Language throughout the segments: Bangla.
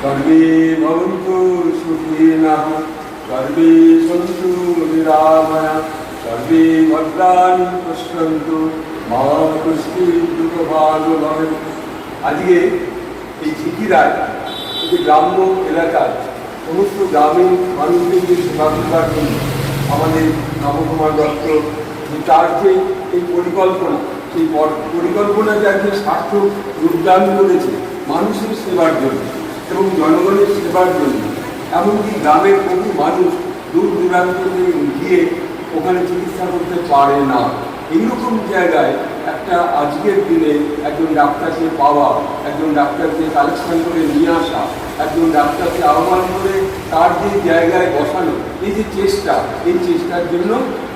सर्वे भवन्तु सुखिनः सर्वे सन्तु निरामया सर्वे भद्राणि पश्यन्तु मा कश्चित् दुःखभाग् भवेत्। আজকে এই ঝিকিরায় এই গ্রাম্য এলাকার সমস্ত গ্রামীণ মানুষদেরকে সেবা করবার জন্য আমাদের নবকুমার দত্ত তার যে এই পরিকল্পনা, সেই পরিকল্পনাকে আজকে সার্থক রূপদান করেছে মানুষের সেবার জন্য এবং জনগণের সেবার জন্য। এমনকি গ্রামের বহু মানুষ দূর দূরান্ত থেকে গিয়ে ওখানে চিকিৎসা করতে পারে না। এইরকম জায়গায় একটা আজকের দিনে একজন ডাক্তারকে পাওয়া, একজন ডাক্তারকে কালেকশন করে নিয়ে আসা, একজন ডাক্তারকে আহ্বান করে তার যে জায়গায় বসানো, এই যে চেষ্টা, এই চেষ্টার জন্য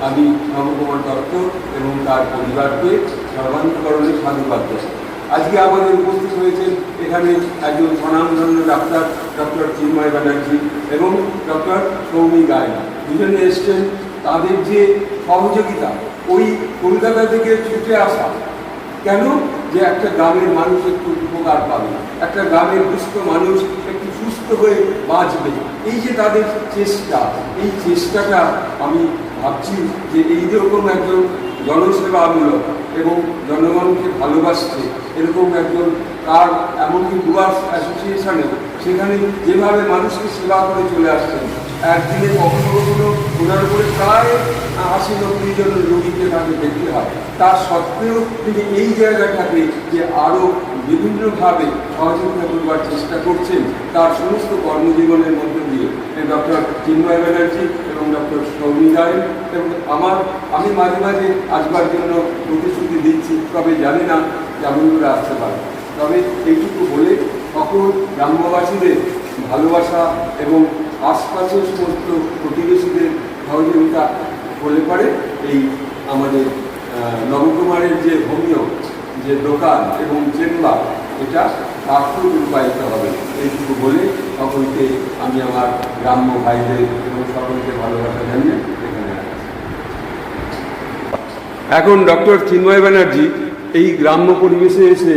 আমি নবকুমার দত্ত এবং তার পরিবারকে সর্বান্তকরণে সাধুবাদ জানাই। আজকে আমাদের উপস্থিত হয়েছেন এখানে একজন স্বনামধন্য ডাক্তার ডক্টর চিন্ময় ব্যানার্জি এবং ডক্টর সৌমি গায়েন, দুজনে এসছেন। তাদের যে সহযোগিতা, ওই কলকাতা থেকে ছুটে আসা, কেন যে একটা গ্রামের মানুষ একটু উপকার পাবে, একটা গ্রামের দুস্থ মানুষ একটু সুস্থ হয়ে বাঁচবে, এই যে তাদের চেষ্টা, এই চেষ্টাটা আমি ভাবছি যে এইরকম একজন জনসেবামূলক এবং জনগণকে ভালোবাসছে এরকম একজন তার এমনকি ডুয়ার্স অ্যাসোসিয়েশনে সেখানে যেভাবে মানুষকে সেবা করে চলে আসছেন, একদিনে কখনো কখনো ওনার উপরে প্রায় 80-90 জন রোগীকে তাকে দেখতে হয়, তার সত্ত্বেও তিনি এই জায়গাটাকে যে আরও বিভিন্নভাবে সহযোগিতা করবার চেষ্টা করছেন তার সমস্ত কর্মজীবনের মধ্য দিয়ে ডক্টর চিন্ময় ব্যানার্জি এবং ডক্টর সৌমি গায়েন এবং আমি মাঝে মাঝে আসবার জন্য প্রতিশ্রুতি দিচ্ছি, তবে জানি না কেমন করে আসতে পারে। তবে এইটুকু বলে সকল গ্রাম্যবাসীদের ভালোবাসা এবং আশপাশের সমস্ত প্রতিবেশীদের সহযোগিতা হলে পারে এই আমাদের নবকুমারের যে হোমিও যে দোকান এবং চেম্বার, এটা সার্থক রূপায়িত হবে। এইটুকু বলে সকলকে আমি আমার গ্রাম্য ভাইদের এবং সকলকে ভালোবাসা জানিয়ে এখানে এখন ডক্টর চিন্ময় ব্যানার্জি এই গ্রাম্য পরিবেশে এসে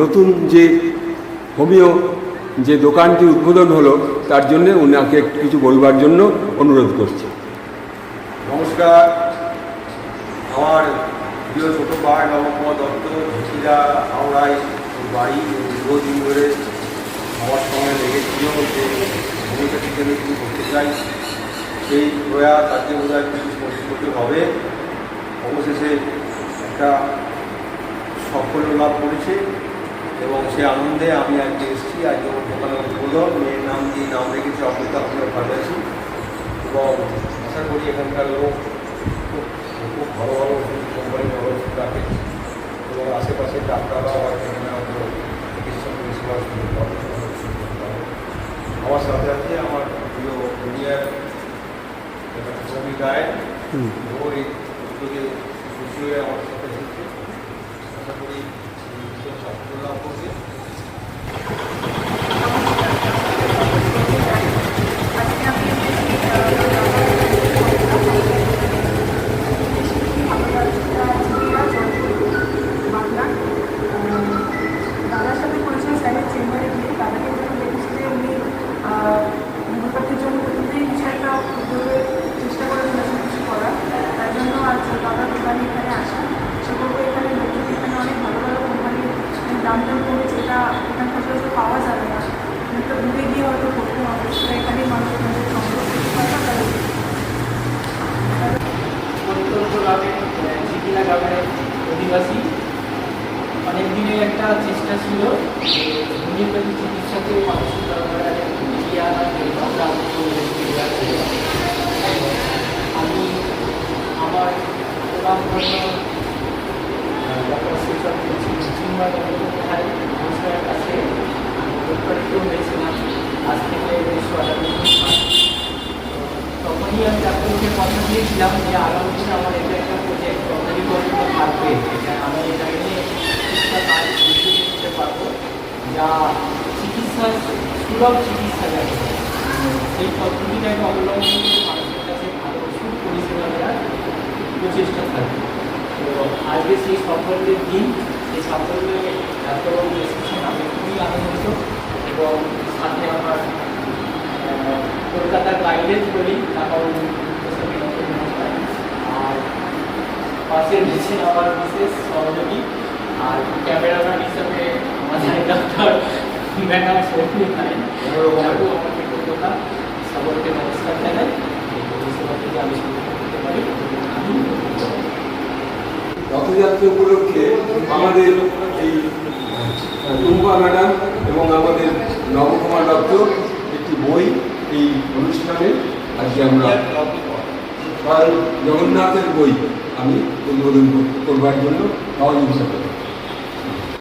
নতুন যে হোমিও যে দোকানটি উদ্বোধন হলো তার জন্য ওনাকে কিছু বলবার জন্য অনুরোধ করছি। নমস্কার, আমার প্রিয় ছোটো ভাই নবকুমার দত্ত ঝিকিরা হাওড়ায় বাড়ি, দীর্ঘদিন ধরে আমার সঙ্গে লেগেছিল যে হোমিওপ্যাথি কেন্দ্রে কিছু করতে চাই, সেই প্রয়াস আজকে বোধ হয় কিছু করতে হবে। অবশেষে একটা সাফল্য লাভ করেছে এবং সে আনন্দে আমি আজকে এসেছি। আজকে আমার দোকানে উদ্বোধন, মেয়ের নাম দিয়ে নাম রেখেছি অমৃতা ফার্মেসি, এবং আশা করি এখানকার লোক খুব ভালো ভালো কোম্পানি ব্যবস্থা রাখে এবং আশেপাশে ডাক্তাররাও এখানে আমাদের চিকিৎসা পরিষেবা আমার সাথে আছে আমার প্রিয় জুনিয়র ভূমিকায় ও এই উদ্যোগে খুশি হয়ে আমার সাথে এসেছে। আশা করি সাফল্য লাভ করবে। দাদার সাথে পরিচয় স্যারের চেম্বারে গিয়ে দাদাকে যখন দেখেছি যে উনি হোমিওপ্যাথির জন্য প্রথমেই কিছু একটা উদ্যোগের চেষ্টা করেছিলেন কিছু করার, তার জন্য আজ দাদার দোকানে এখানে আসা। আশা করবো এখানে নতুন এখানে অনেক ভালো ভালো কোম্পানির দাম দাম করে যেটা এখান থেকে পাওয়া যাবে না, একটা দূরে গিয়ে হয়তো করতে হবে, সেটা এখানেই মানুষ সংগ্রহ করতে পারবে। প্রত্যন্ত গ্রামের ঝিকিরা গ্রামের অধিবাসী, অনেক দিনের একটা চেষ্টা ছিল হোমিওপ্যাথি চিকিৎসাকে মানুষের দরকারে এগিয়ে আনার জন্য আমি আমার ডক্টর চিন্ময় বন্দ্যোপাধ্যায় মহাশয়ের কাছে উৎপাদিত হয়েছিলাম আজ থেকে 1998 সাল। তখনই আমি ডাক্তারকে কথা দিয়েছিলাম যে আগামী দিনে আমার এটা একটা প্রজেক্ট পরিকল্পনা থাকবে, আমি এটা নিয়ে চিকিৎসা কাজ করতে পারবো, যা চিকিৎসা সুলভ চিকিৎসা যাবে সেই পদ্ধতিটাকে অবলম্বন করে মানুষের কাছে ভালো ওষুধ পরিষেবা দেওয়ার প্রচেষ্টা থাকবে। তো আজকে সেই সাফল্যের দিন, সেই সাফল্যে এত এসেছেন, আমি খুবই আনন্দিত এবং সাথে আমার প্রাইভেট বলি তারপর আর পাশে রয়েছেন আমার বিশেষ সহযোগী আর ক্যামেরাম্যান হিসাবে আমাদের ডক্টর ম্যাডাম শরীফ খান যাবো আমাকে কতটা সকলকে নমস্কার জানাই এই সভা থেকে আমি সম্পূর্ণ করতে পারি আমি রথযাত্রা উপলক্ষে আমাদের এই টুম্পা ম্যাডাম এবং আমাদের নবকুমার দত্ত একটি বই এই অনুষ্ঠানে আজকে আমরা স্বয়ং জগন্নাথের বই আমি উদ্বোধন করবার জন্য সহযোগিতা করি।